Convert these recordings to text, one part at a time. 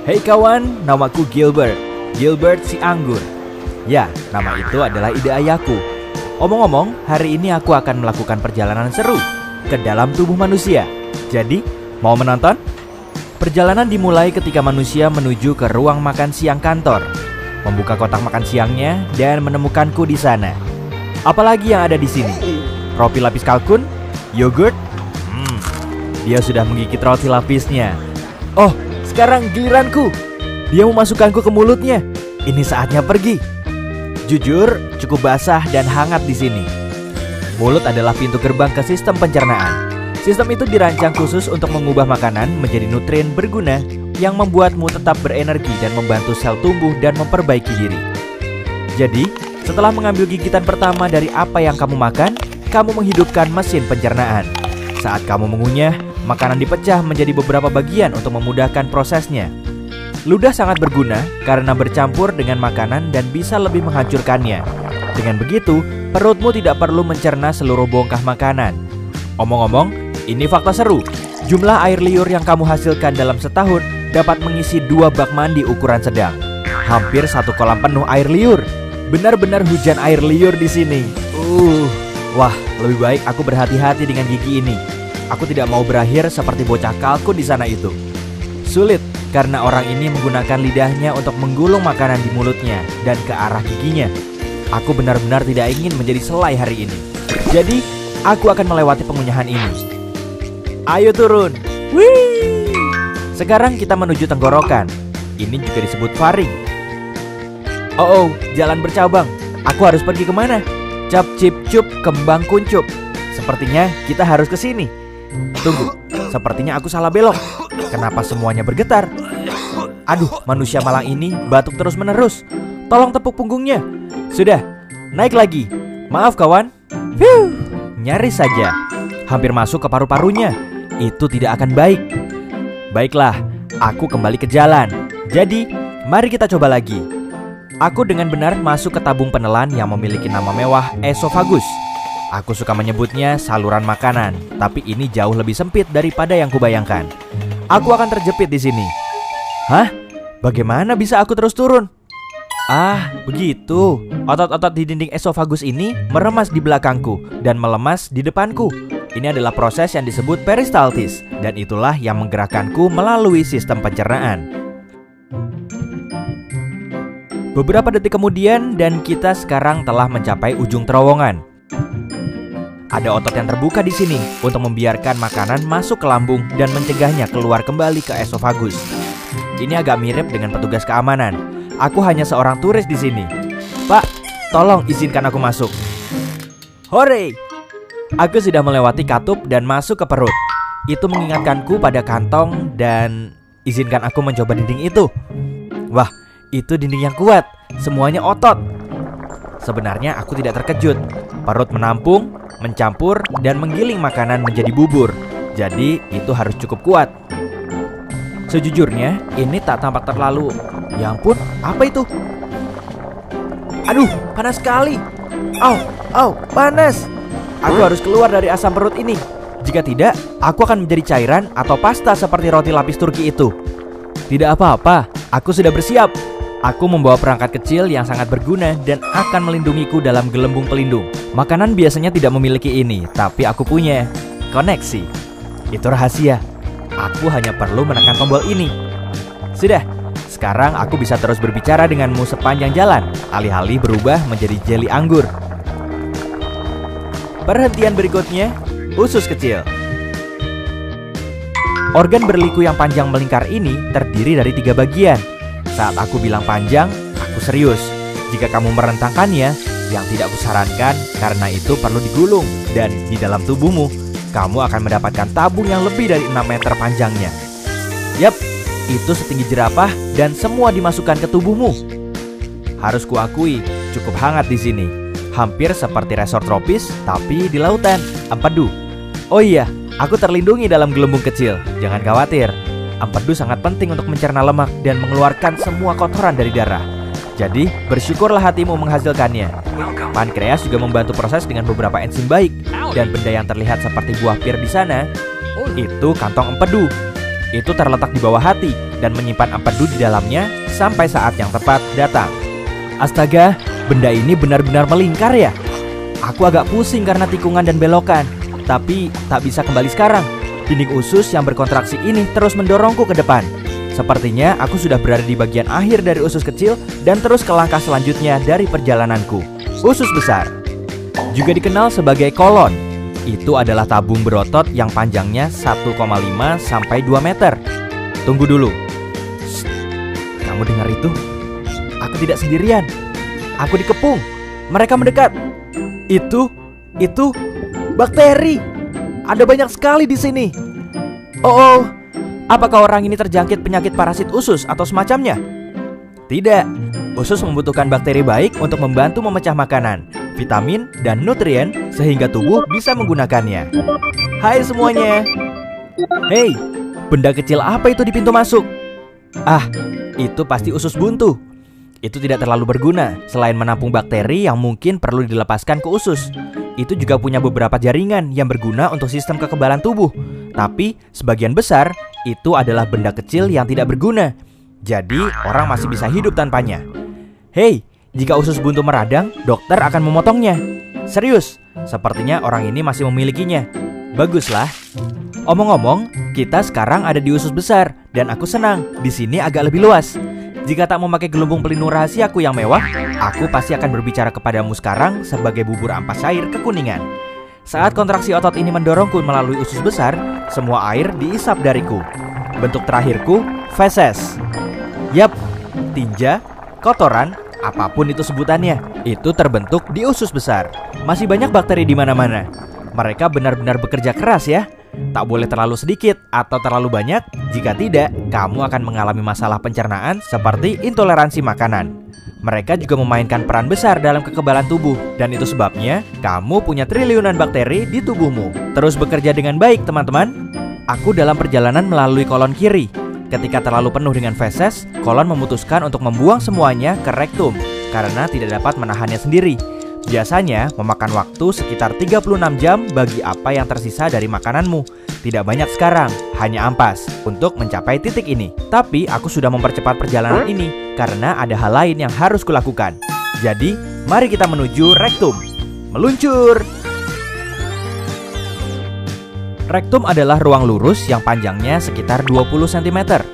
Hey kawan, namaku Gilbert. Gilbert si anggur. Ya, nama itu adalah ide ayahku. Omong-omong, hari ini aku akan melakukan perjalanan seru ke dalam tubuh manusia. Jadi, mau menonton? Perjalanan dimulai ketika manusia menuju ke ruang makan siang kantor, membuka kotak makan siangnya dan menemukanku di sana. Apalagi yang ada di sini? Roti lapis kalkun, yogurt. Dia sudah menggigit roti lapisnya. Oh, sekarang giliranku. Dia memasukkanku ke mulutnya. Ini saatnya pergi. Jujur, cukup basah dan hangat di sini. Mulut adalah pintu gerbang ke sistem pencernaan. Sistem itu dirancang khusus untuk mengubah makanan menjadi nutrien berguna yang membuatmu tetap berenergi dan membantu sel tumbuh dan memperbaiki diri. Jadi, setelah mengambil gigitan pertama dari apa yang kamu makan, kamu menghidupkan mesin pencernaan. Saat kamu mengunyah, makanan dipecah menjadi beberapa bagian untuk memudahkan prosesnya. Ludah sangat berguna karena bercampur dengan makanan dan bisa lebih menghancurkannya. Dengan begitu, perutmu tidak perlu mencerna seluruh bongkah makanan. Omong-omong, ini fakta seru. Jumlah air liur yang kamu hasilkan dalam setahun dapat mengisi 2 bak mandi ukuran sedang. Hampir 1 kolam penuh air liur. Benar-benar hujan air liur di sini. Wah, lebih baik aku berhati-hati dengan gigi ini. Aku tidak mau berakhir seperti bocah kalkun di sana itu. Sulit, karena orang ini menggunakan lidahnya untuk menggulung makanan di mulutnya dan ke arah giginya. Aku benar-benar tidak ingin menjadi selai hari ini. Jadi, aku akan melewati pengunyahan ini. Ayo turun. Wih! Sekarang kita menuju tenggorokan. Ini juga disebut faring. Oh, jalan bercabang. Aku harus pergi kemana? Cap cip cup kembang kuncup. Sepertinya kita harus ke sini. Tunggu, sepertinya aku salah belok. Kenapa semuanya bergetar? Aduh, manusia malang ini batuk terus-menerus. Tolong tepuk punggungnya. Sudah, naik lagi. Maaf kawan. Nyaris saja. Hampir masuk ke paru-parunya. Itu tidak akan baik. Baiklah, aku kembali ke jalan. Jadi, mari kita coba lagi. Aku dengan benar masuk ke tabung penelan yang memiliki nama mewah esofagus. Aku suka menyebutnya saluran makanan, tapi ini jauh lebih sempit daripada yang kubayangkan. Aku akan terjepit di sini. Hah? Bagaimana bisa aku terus turun? Ah, begitu. Otot-otot di dinding esofagus ini meremas di belakangku dan melemas di depanku. Ini adalah proses yang disebut peristaltis, dan itulah yang menggerakkanku melalui sistem pencernaan. Beberapa detik kemudian, dan kita sekarang telah mencapai ujung terowongan. Ada otot yang terbuka di sini untuk membiarkan makanan masuk ke lambung dan mencegahnya keluar kembali ke esofagus. Ini agak mirip dengan petugas keamanan. Aku hanya seorang turis di sini. Pak, tolong izinkan aku masuk. Hore! Aku sudah melewati katup dan masuk ke perut. Itu mengingatkanku pada kantong dan izinkan aku mencoba dinding itu. Wah, itu dinding yang kuat. Semuanya otot. Sebenarnya aku tidak terkejut. Perut menampung, mencampur, dan menggiling makanan menjadi bubur. Jadi itu harus cukup kuat. Sejujurnya ini tak tampak terlalu. Ya ampun, apa itu? Aduh, panas sekali. Au, panas. Aku harus keluar dari asam perut ini. Jika tidak, aku akan menjadi cairan atau pasta seperti roti lapis Turki itu. Tidak apa-apa, aku sudah bersiap. Aku membawa perangkat kecil yang sangat berguna dan akan melindungiku dalam gelembung pelindung. Makanan biasanya tidak memiliki ini, tapi aku punya. Koneksi. Itu rahasia. Aku hanya perlu menekan tombol ini. Sudah, sekarang aku bisa terus berbicara denganmu sepanjang jalan, alih-alih berubah menjadi jeli anggur. Perhentian berikutnya, usus kecil. Organ berliku yang panjang melingkar ini terdiri dari 3 bagian. Saat aku bilang panjang, aku serius. Jika kamu merentangkannya, yang tidak kusarankan karena itu perlu digulung. Dan di dalam tubuhmu, kamu akan mendapatkan tabung yang lebih dari 6 meter panjangnya. Yap, itu setinggi jerapah dan semua dimasukkan ke tubuhmu. Harus kuakui, cukup hangat di sini. Hampir seperti resort tropis, tapi di lautan, empedu. Oh iya, aku terlindungi dalam gelembung kecil. Jangan khawatir. Empedu sangat penting untuk mencerna lemak dan mengeluarkan semua kotoran dari darah. Jadi, bersyukurlah hatimu menghasilkannya. Pankreas juga membantu proses dengan beberapa enzim baik. Dan benda yang terlihat seperti buah pir di sana, itu kantong empedu. Itu terletak di bawah hati dan menyimpan empedu di dalamnya sampai saat yang tepat datang. Astaga, benda ini benar-benar melingkar ya? Aku agak pusing karena tikungan dan belokan, tapi tak bisa kembali sekarang. Dinding usus yang berkontraksi ini terus mendorongku ke depan. Sepertinya aku sudah berada di bagian akhir dari usus kecil dan terus ke langkah selanjutnya dari perjalananku, usus besar. Juga dikenal sebagai kolon. Itu adalah tabung berotot yang panjangnya 1,5 sampai 2 meter. Tunggu dulu. Shh, kamu dengar itu? Aku tidak sendirian. Aku dikepung. Mereka mendekat. Itu bakteri. Ada banyak sekali di sini. Oh, apakah orang ini terjangkit penyakit parasit usus atau semacamnya? Tidak. Usus membutuhkan bakteri baik untuk membantu memecah makanan, vitamin, dan nutrien sehingga tubuh bisa menggunakannya. Hai semuanya. Hei, benda kecil apa itu di pintu masuk? Ah, itu pasti usus buntu. Itu tidak terlalu berguna selain menampung bakteri yang mungkin perlu dilepaskan ke usus. Itu juga punya beberapa jaringan yang berguna untuk sistem kekebalan tubuh. Tapi sebagian besar itu adalah benda kecil yang tidak berguna. Jadi orang masih bisa hidup tanpanya. Hei, jika usus buntu meradang, dokter akan memotongnya. Serius, sepertinya orang ini masih memilikinya. Baguslah. Omong-omong, kita sekarang ada di usus besar dan aku senang. Di sini agak lebih luas. Jika tak memakai gelembung pelindung rahasiaku yang mewah, aku pasti akan berbicara kepadamu sekarang sebagai bubur ampas cair kekuningan. Saat kontraksi otot ini mendorongku melalui usus besar, semua air diisap dariku. Bentuk terakhirku, feses. Yap, tinja, kotoran, apapun itu sebutannya, itu terbentuk di usus besar. Masih banyak bakteri di mana-mana. Mereka benar-benar bekerja keras ya. Tak boleh terlalu sedikit atau terlalu banyak. Jika tidak, kamu akan mengalami masalah pencernaan seperti intoleransi makanan. Mereka juga memainkan peran besar dalam kekebalan tubuh. Dan itu sebabnya kamu punya triliunan bakteri di tubuhmu. Terus bekerja dengan baik teman-teman. Aku dalam perjalanan melalui kolon kiri. Ketika terlalu penuh dengan feses, kolon memutuskan untuk membuang semuanya ke rektum karena tidak dapat menahannya sendiri. Biasanya memakan waktu sekitar 36 jam bagi apa yang tersisa dari makananmu. Tidak banyak sekarang, hanya ampas untuk mencapai titik ini. Tapi aku sudah mempercepat perjalanan ini karena ada hal lain yang harus kulakukan. Jadi, mari kita menuju rektum. Meluncur! Rektum adalah ruang lurus yang panjangnya sekitar 20 cm.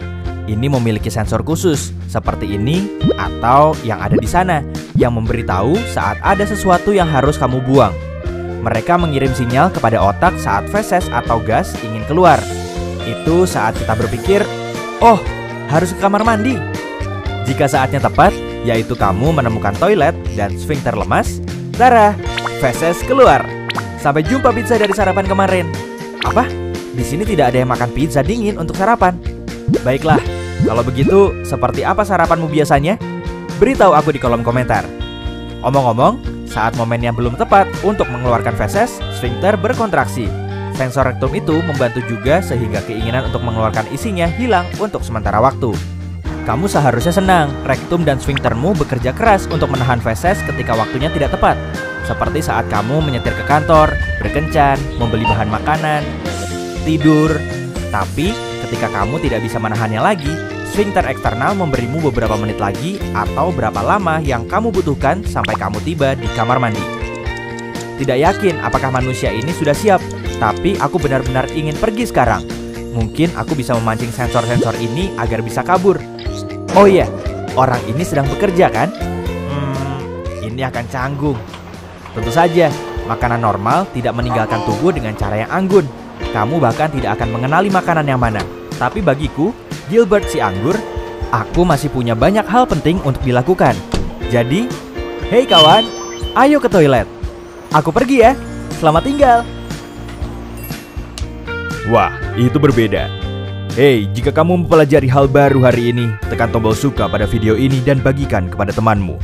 Ini memiliki sensor khusus seperti ini atau yang ada di sana yang memberitahu saat ada sesuatu yang harus kamu buang. Mereka mengirim sinyal kepada otak saat feses atau gas ingin keluar. Itu saat kita berpikir, oh, harus ke kamar mandi. Jika saatnya tepat, yaitu kamu menemukan toilet dan sfinkter lemas, tara, feses keluar. Sampai jumpa pizza dari sarapan kemarin. Apa? Di sini tidak ada yang makan pizza dingin untuk sarapan. Baiklah, kalau begitu, seperti apa sarapanmu biasanya? Beritahu aku di kolom komentar. Omong-omong, saat momennya belum tepat untuk mengeluarkan feses, sfinkter berkontraksi. Sensor rektum itu membantu juga sehingga keinginan untuk mengeluarkan isinya hilang untuk sementara waktu. Kamu seharusnya senang, rektum dan sfinktermu bekerja keras untuk menahan feses ketika waktunya tidak tepat. Seperti saat kamu menyetir ke kantor, berkencan, membeli bahan makanan, tidur. Tapi ketika kamu tidak bisa menahannya lagi, sfinkter eksternal memberimu beberapa menit lagi atau berapa lama yang kamu butuhkan sampai kamu tiba di kamar mandi. Tidak yakin apakah manusia ini sudah siap, tapi aku benar-benar ingin pergi sekarang. Mungkin aku bisa memancing sensor-sensor ini agar bisa kabur. Oh iya, orang ini sedang bekerja kan? Ini akan canggung. Tentu saja, makanan normal tidak meninggalkan tubuh dengan cara yang anggun. Kamu bahkan tidak akan mengenali makanan yang mana. Tapi bagiku, Gilbert si anggur, aku masih punya banyak hal penting untuk dilakukan. Jadi, hei kawan, ayo ke toilet. Aku pergi ya, selamat tinggal. Wah, itu berbeda. Hei, jika kamu mempelajari hal baru hari ini, tekan tombol suka pada video ini dan bagikan kepada temanmu.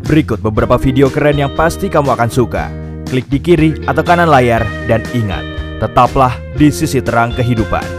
Berikut beberapa video keren yang pasti kamu akan suka. Klik di kiri atau kanan layar dan ingat, tetaplah di sisi terang kehidupan.